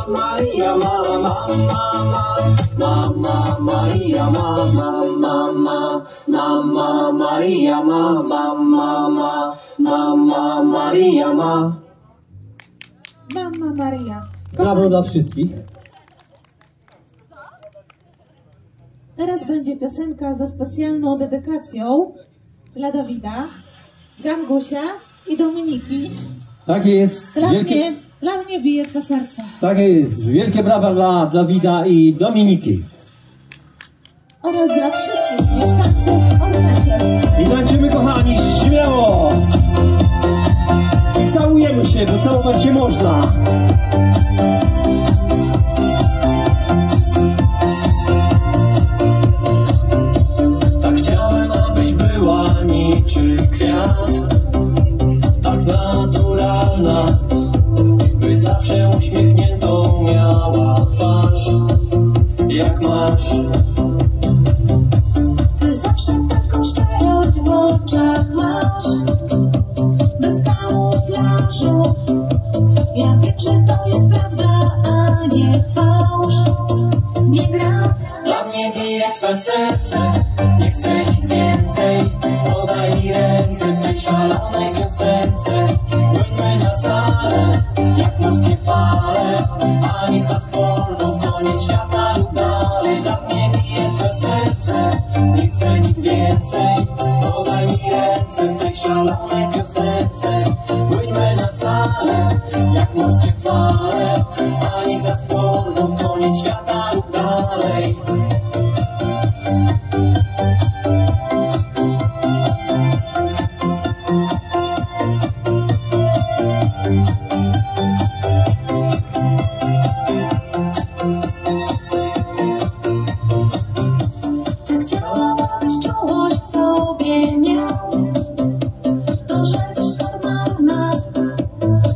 Maria, mama, mama, Maria, mama, mama, Maria, mama, mama, Maria, mama Maria. Brawo dla wszystkich. Teraz będzie piosenka ze specjalną dedykacją dla Dawida, Gangusia i Dominiki. Tak jest. Dla mnie bije to serce. Tak jest. Wielkie brawa dla Dawida i Dominiki. Oraz dla wszystkich mieszkańców Ornety. I tańczymy, kochani, śmiało. I całujemy się, bo całować się można. Tak chciałem, abyś była niczym kwiat, tak naturalna, by zawsze uśmiechniętą miała twarz, jak masz. Ty zawsze taką szczerość w oczach masz, bez kamuflażu. Ja wiem, że to jest prawda, a nie fałsz. Nie gra. Dla mnie bije twe serce, nie chcę nic więcej. Podaj mi ręce w tej szalonej piosence. Płyńmy na salę, jak morskie fale, a niech nas porwą w koniec świata lub dalej. Dla mnie bije twe serce, nie chcę nic więcej. Podaj mi ręce w tej szalonej piosence. Płyńmy na salę, jak morskie fale, a niech nas porwą w koniec świata lub dalej. Tak chciałam, abyś czułość w sobie miał. To rzecz normalna,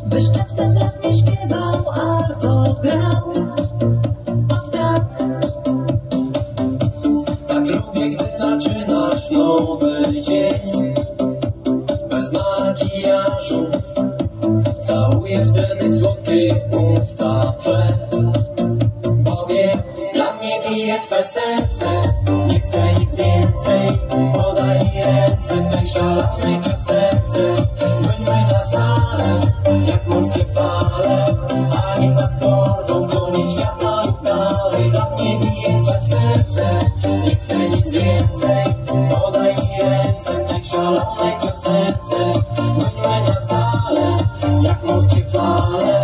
byś czasem dla mnie śpiewał albo grał. Od tak. Tak lubię, gdy zaczynasz nowy dzień, bez makijażu. Całuję wtedy słodkie usta twe, bo wiem, dla mnie bije twe serce. Nie chcę nic więcej, podaj mi ręce w tej szalonej piosence. Płyńmy na salę, jak morskie fale, a niech nas porwą w koniec świata lub dalej. Dla mnie bije twe serce, nie chcę nic więcej, podaj mi ręce w tej szalonej piosence. Płyńmy na salę, jak morskie fale,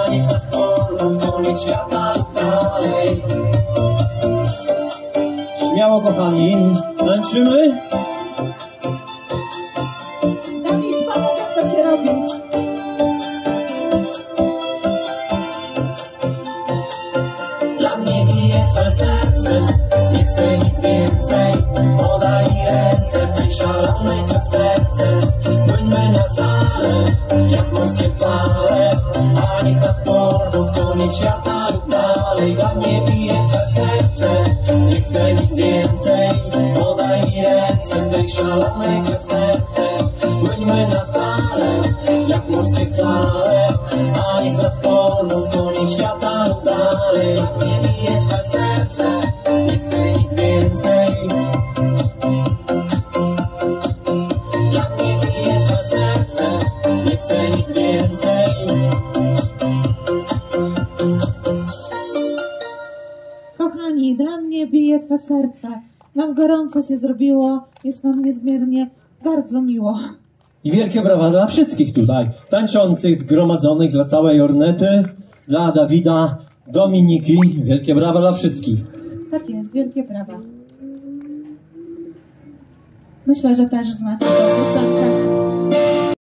a niech nas porwą w koniec świata lub dalej. Śmiało, kochani, tańczymy. Dawid, powiedz, jak to się robi. Dla mnie bije twe serce, nie chcę nic więcej. Podaj mi ręce w tej szalonej piosence. Płyńmy na salę, jak morskie fale, a niech nas porwą w koniec świata lub dalej. Dla mnie bije twe serce, nie chcę nic więcej. Podaj mi ręce w tej szalonej piosence. Płyńmy na salę, jak morskie fale, a niech nas porwą w koniec świata lub dalej. Dla mnie bije twe serce, nie chcę nic więcej. Dla mnie bije twe serce, nie chcę nic więcej. Kochani, dla mnie bije twe serce. Nam gorąco się zrobiło, jest nam niezmiernie bardzo miło. I wielkie brawa dla wszystkich tutaj tańczących, zgromadzonych, dla całej Ornety, dla Dawida, Dominiki. Wielkie brawa dla wszystkich. Tak jest, wielkie brawa. Myślę, że też znacie tę piosenkę.